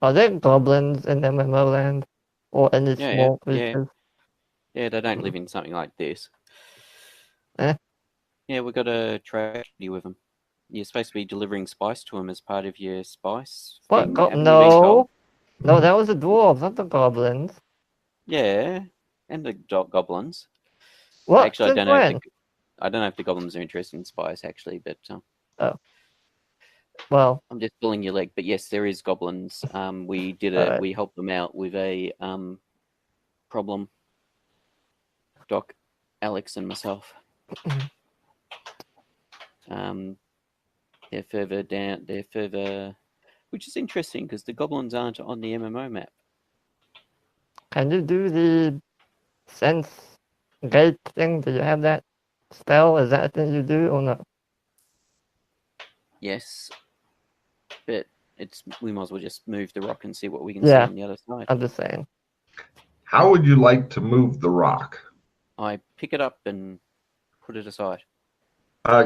Are there goblins in MMO land? Or any small creatures? Yeah, they don't live in something like this. Eh? Yeah, we've got a tragedy with them. You're supposed to be delivering spice to them as part of your spice What? thing. Haven't you been No. told? No, that was the dwarves, not the goblins. Yeah, and the goblins. What? Actually, Since when? I don't know if the goblins are interested in spice, actually, but Oh. Well, I'm just pulling your leg. But yes, there is goblins. We helped them out with a problem. Doc, Alex, and myself. They're further down. They're further, which is interesting because the goblins aren't on the MMO map. can you do the sense gate thing? Do you have that spell? Is that a thing you do or no? Yes, but we might as well just move the rock and see what we can Yeah. see on the other side. I'm just saying. How would you like to move the rock? I pick it up and put it aside.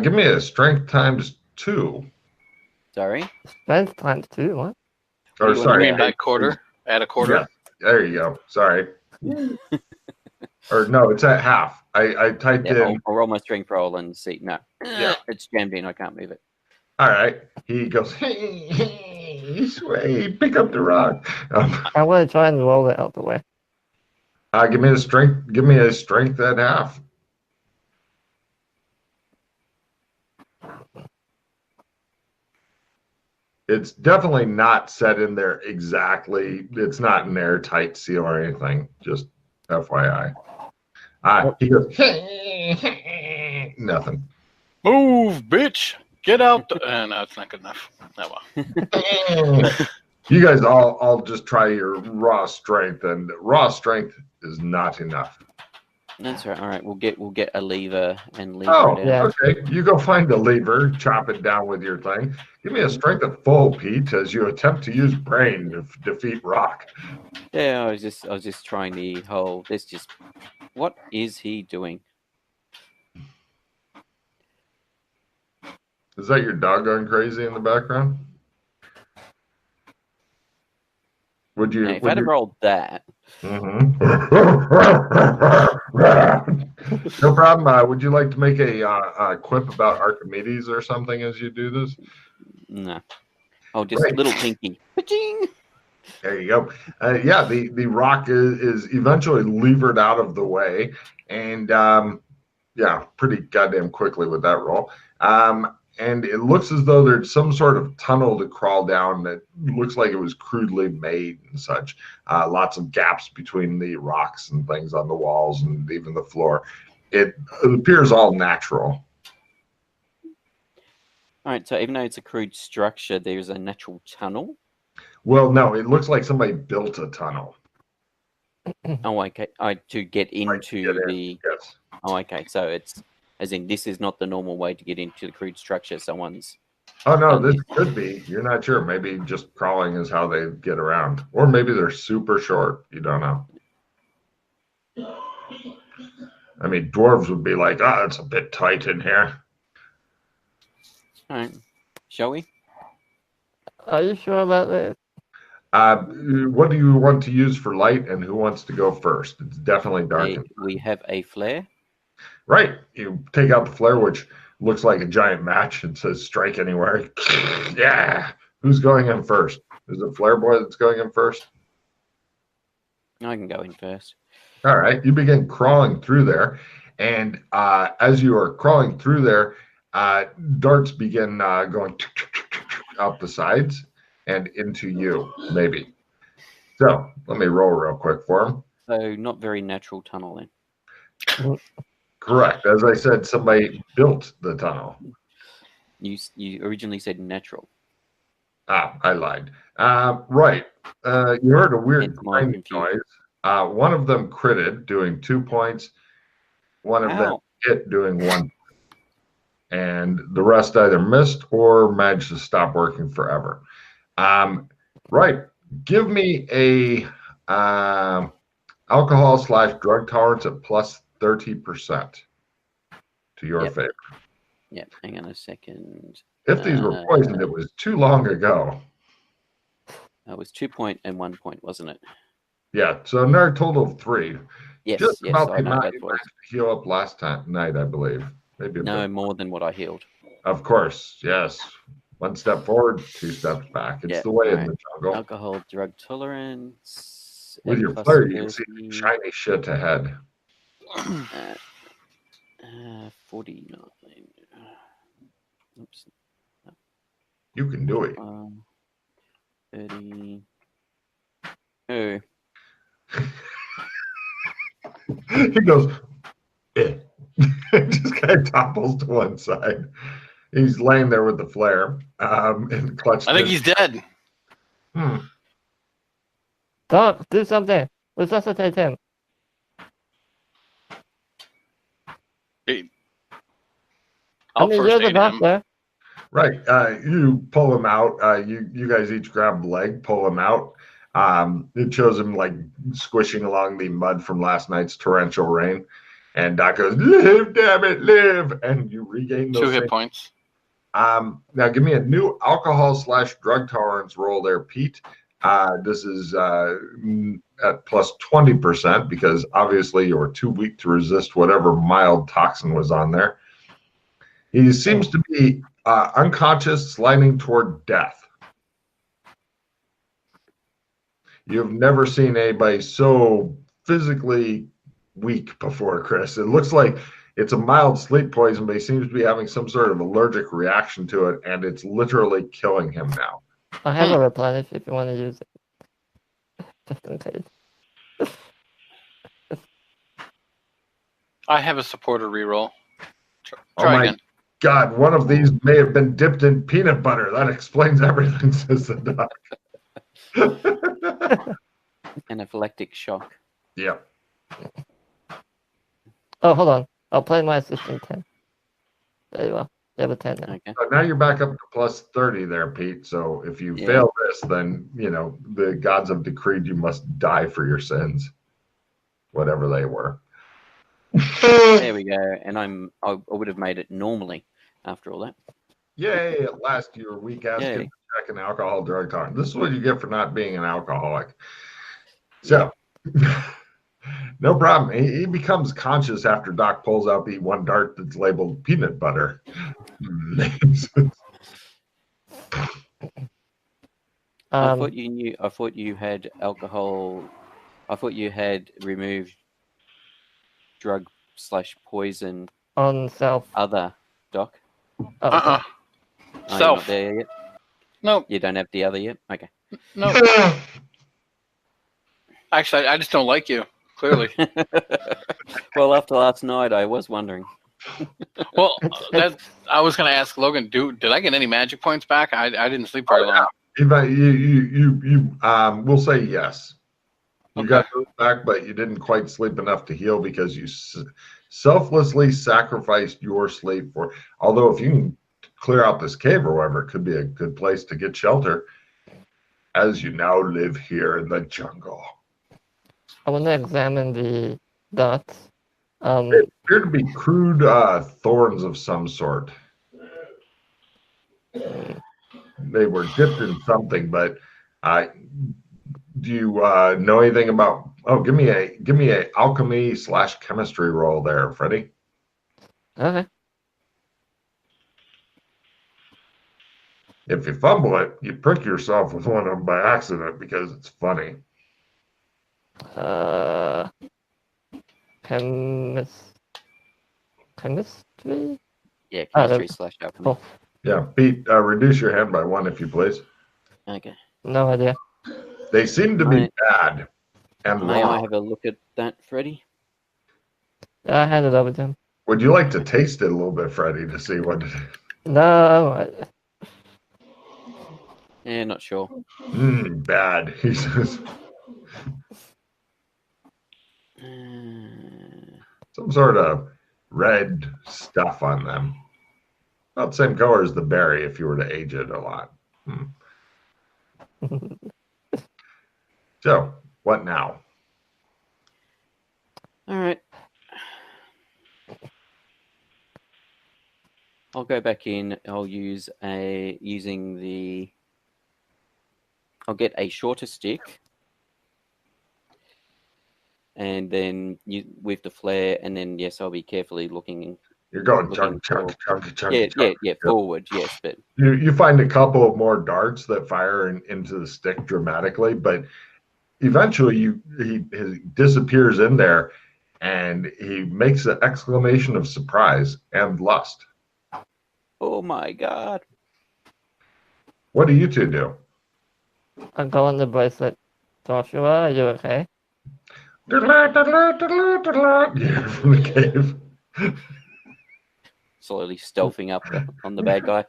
Give me a strength times 2. Sorry. Strength times 2, what? Or You want sorry, You mean by quarter? Add a quarter? Yeah, there you go. Sorry. Or no, it's at half. I typed Yeah, in. I'll roll my strength roll and see. No, Yeah. it's jammed in. I can't move it. All right. He goes, hey, Sway, pick up the rock. I want to try and roll it out the way. Give me a strength. Give me a strength at half. It's definitely not set in there exactly. It's not an airtight seal or anything. Just FYI. He goes, nothing. Move, bitch! Get out! No, it's not good enough. Oh, well. You guys all just try your raw strength, and raw strength is not enough. That's right. All right, we'll get a lever and lever Oh, it out. Yeah. okay. You go find the lever, chop it down with your thing. Give me a strength of full, Pete, as you attempt to use brain to defeat rock. Yeah, I was just trying the whole. This just. What is he doing? Is that your dog going crazy in the background? Would you? Now, if I'd have rolled that, Mm-hmm. No problem. Would you like to make a quip about Archimedes or something as you do this? no. Oh, just Right. little pinky. Ka-ching! There you go. Yeah, the rock is eventually levered out of the way, and yeah, pretty goddamn quickly with that roll. And it looks as though there's some sort of tunnel to crawl down that looks like it was crudely made and such. Lots of gaps between the rocks and things on the walls and even the floor. It appears all natural. All right, so even though it's a crude structure, there's a natural tunnel. Well, no, it looks like somebody built a tunnel. Oh, okay. To get into get in, the. Yes. Oh, okay. So it's as in this is not the normal way to get into the crude structure. Someone's. Oh no, this could be. You're not sure. Maybe just crawling is how they get around, or maybe they're super short. You don't know. I mean, dwarves would be like, it's a bit tight in here. All right. Shall we? Are you sure about this? What do you want to use for light, and who wants to go first? It's definitely dark. We have a flare. Right. You take out the flare, which looks like a giant match. It says strike anywhere. Yeah. Who's going in first? Is it Flare Boy that's going in first? I can go in first. All right. You begin crawling through there. And as you are crawling through there, darts begin going up the sides and into you, maybe. So let me roll real quick for him. So not very natural tunnel then. Correct. As I said, somebody built the tunnel. You originally said natural. I lied. Right. You heard a weird It's my grinding confusion. noise. One of them critted, doing 2 points. One of them Ow. hit, doing 1. And the rest either missed or managed to stop working forever. Right. Give me a alcohol/drug tolerance at plus 30% to your Yep. favor. Yeah, hang on a second. If these were poisoned, it was too long ago. It was 2 point and 1 point, wasn't it? Yeah, so another total of 3. Yes, Just yes, about I the know amount that you was. managed to heal up last night, I believe. Maybe a No, bit. more than what I healed. Of course, yes. 1 step forward, 2 steps back. It's Yeah, the way in alright. the jungle. Alcohol, drug tolerance. With at your plus flare, you can see 30, shiny shit ahead. 49. Oops. You can do it. 30. Oh, He goes, eh. Just kind of topples to one side. He's laying there with the flare and clutched. I think he's dead. Doc, do something. Resuscitate him. I mean, first you're the aid him. doctor. Right. You pull him out. You guys each grab a leg, pull him out. It shows him like squishing along the mud from last night's torrential rain. And Doc goes, "Live, damn it, live!" And you regain those 2 hit same- points. Now give me a new alcohol/drug tolerance roll there, Pete. This is at plus 20% because obviously you were too weak to resist whatever mild toxin was on there. He seems to be unconscious, sliding toward death. You've never seen anybody so physically weak before, Chris. It looks like it's a mild sleep poison, but he seems to be having some sort of allergic reaction to it, and it's literally killing him now. I have a replenish if you want to use it. Just in case. I have a supporter reroll. Oh Try my again. God, one of these may have been dipped in peanut butter. That explains everything, says the doc. Anaphylactic shock. Yeah. Oh, hold on. I'll play my assistant 10. There you are. You have a 10 now. Okay. So now you're back up to plus 30 there, Pete. So if you Yeah. fail this, then, the gods have decreed you must die for your sins, whatever they were. There we go. And I would have made it normally after all that. Yay, at last your weak ass Yay. can check an alcohol drug tolerance. This is what you get for not being an alcoholic. So, no problem. He becomes conscious after Doc pulls out the one dart that's labeled peanut butter. I thought you knew. I thought you had alcohol. I thought you had removed drug/poison On self. other, Doc. Oh, Uh-uh. Oh, you're Self. not there yet? Nope. You don't have the other yet? Okay. No. Actually, I just don't like you. Clearly. Well, after last night, I was wondering. Well, I was going to ask Logan, did I get any magic points back? I didn't sleep very long. We'll say yes. You Okay. got those back, but you didn't quite sleep enough to heal because you selflessly sacrificed your sleep for. Although, if you can clear out this cave or whatever, it could be a good place to get shelter. As you now live here in the jungle. I want to examine the dots. They appear to be crude thorns of some sort. They were dipped in something, but do you know anything about? Oh, give me a alchemy/chemistry roll there, Freddie. Okay. If you fumble it, you prick yourself with one of them by accident because it's funny. Chemistry? Yeah, chemistry/alchemy. Oh. Yeah, Pete, reduce your hand by 1 if you please. Okay. No idea. They seem to be bad and May I wrong. have a look at that, Freddie? I hand it over to him. Would you like to taste it a little bit, Freddie, to see what it is? No. Yeah, not sure. Bad, he says. Some sort of red stuff on them. About the same color as the berry if you were to age it a lot. So, what now? All right. I'll go back in. I'll use I'll get a shorter stick, and then with the flare, and then yes, I'll be carefully looking. You're going Looking chunk. Yeah, forward, yes, but You find a couple of more darts that fire into the stick dramatically, but eventually he disappears in there, and he makes an exclamation of surprise and lust. oh my god! What do you two do? I'll go on the bracelet. Joshua, are you okay? Yeah, from the cave. Slowly stealthing up on the bad guy.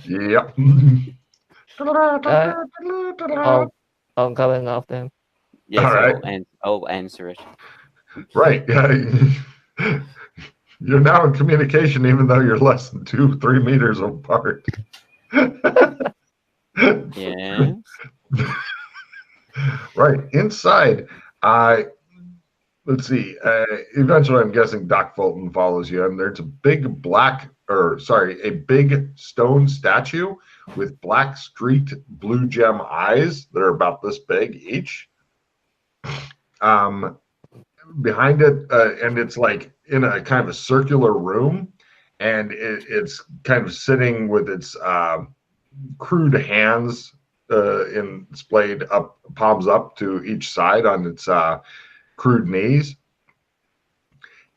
Yep. I'll go in after him. Yes, All right. I'll answer it. Right. You're now in communication, even though you're less than 2-3 meters apart. Yeah. Right inside. Let's see. Eventually, I'm guessing Doc Fulton follows you, and there's a big a big stone statue with black streaked blue gem eyes that are about this big each. Behind it, and it's like in a kind of a circular room, and it's kind of sitting with its crude hands displayed up, palms up to each side on its crude knees.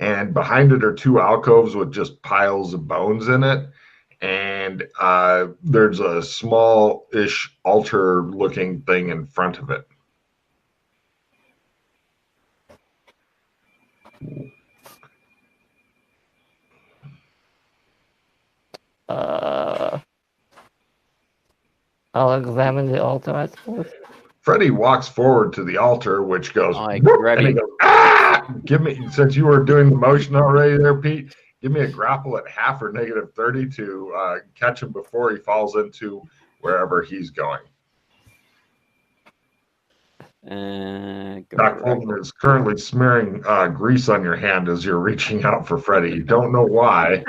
And behind it are two alcoves with just piles of bones in it. And there's a small-ish altar-looking thing in front of it. I'll examine the altar, I suppose. Freddy walks forward to the altar, which goes, I whoop, grab and he him. goes, ah! Give me, since you were doing the motion already there, Pete, give me a grapple at half or -30 to catch him before he falls into wherever he's going. Doc Fulton is currently smearing grease on your hand as you're reaching out for Freddy. You don't know why.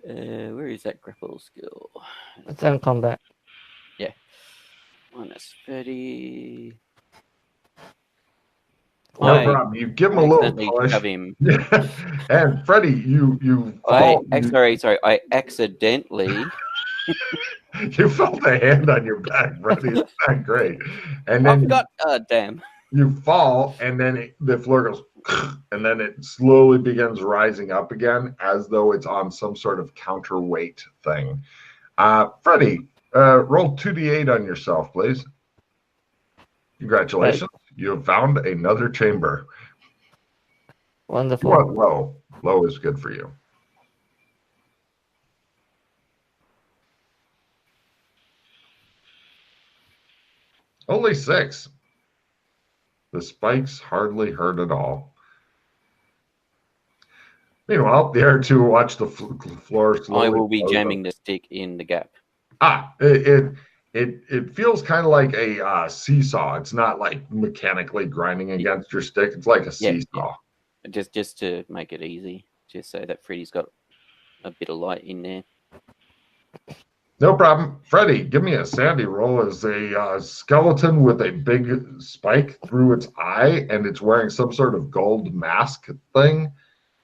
Where is that grapple skill? It's in combat. Yeah. -30. No problem. You give him a little push. Shove him. And Freddy, you fall. Sorry. I accidentally. You felt a hand on your back, Freddy. It's not great. And then damn. You fall, and then the floor goes, and then it slowly begins rising up again, as though it's on some sort of counterweight thing. Freddy, roll 2d8 on yourself, please. Congratulations. Right. You have found another chamber. Wonderful. You want low. Low is good for you. Only 6. The spikes hardly hurt at all. Meanwhile, the other two watch the floor slowly. I will be jamming the stick in the gap. It feels kind of like a seesaw. It's not like mechanically grinding against your stick. It's like a seesaw. Yeah. Just to make it easy, just so that Freddy's got a bit of light in there. No problem. Freddy, give me a sandy roll as a skeleton with a big spike through its eye, and it's wearing some sort of gold mask thing,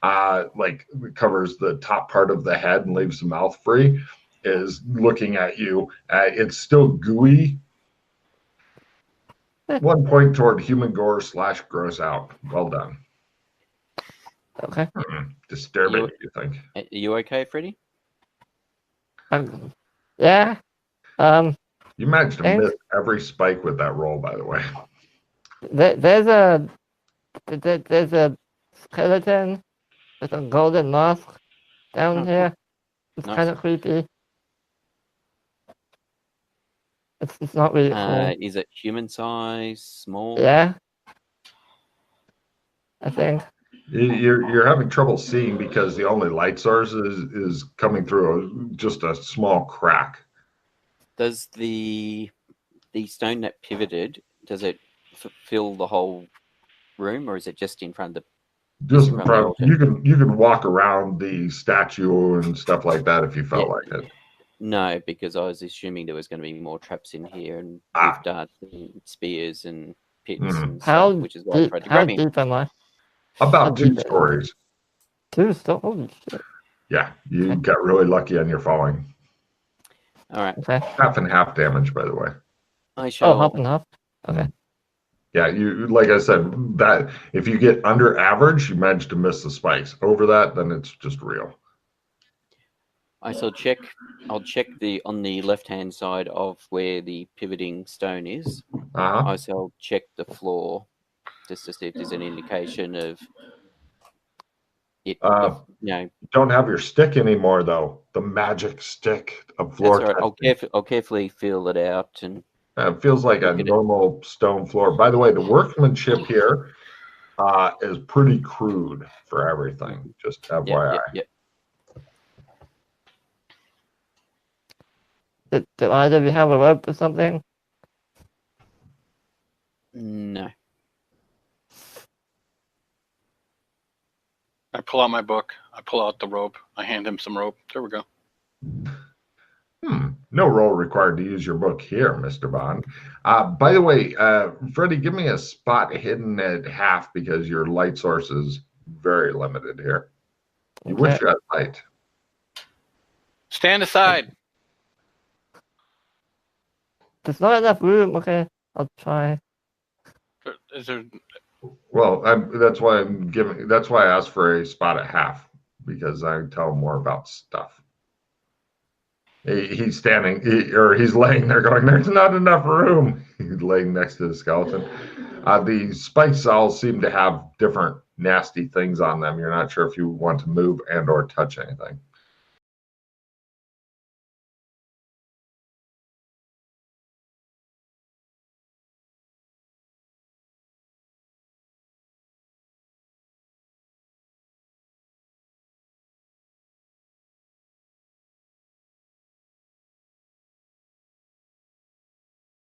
like it covers the top part of the head and leaves the mouth free, is looking at you. It's still gooey. 1 point toward human gore / gross out. Well done. Okay. Disturbing, you think? Are you okay, Freddy? Yeah. You managed to miss every spike with that roll, by the way. There's a skeleton with a golden mask down here. It's kind of creepy. It's not really cool. Is it human size, small? Yeah. I think. You're having trouble seeing because the only light source is coming through just a small crack. Does the stone that pivoted, does it fill the whole room, or is it just in front of the? Just in front. You can walk around the statue and stuff like that if you felt like it. No, because I was assuming there was going to be more traps in here and with darts and spears and pits and stuff, which is why I tried to grab him. How deep am I? About 2 stories. 2 stories? Holy shit. Yeah, you got really lucky on your falling. All right. Okay. Half and half damage, by the way. I shall. Oh, half and half? Okay. Yeah, you like I said, that if you get under average, you manage to miss the spikes. Over that, then it's just real. I'll check on the left-hand side of where the pivoting stone is. I shall check the floor just to see if there's an indication of it. Don't have your stick anymore, though. The magic stick of floor. That's all right. I'll carefully feel it out, and it feels like a normal stone floor. By the way, the workmanship here is pretty crude for everything. Just FYI. Yep. Do either of you have a rope or something? No. I pull out my book. I pull out the rope. I hand him some rope. There we go. No roll required to use your book here, Mr. Bond. By the way, Freddie, give me a spot hidden at half because your light source is very limited here. You Okay. wish you had light. Stand aside. There's not enough room. Okay, I'll try. Is there? Well, that's why I'm giving. That's why I asked for a spot at half because I tell more about stuff. He's standing, he's laying there going, "There's not enough room." He's laying next to the skeleton. The spikes all seem to have different nasty things on them. You're not sure if you want to move and or touch anything.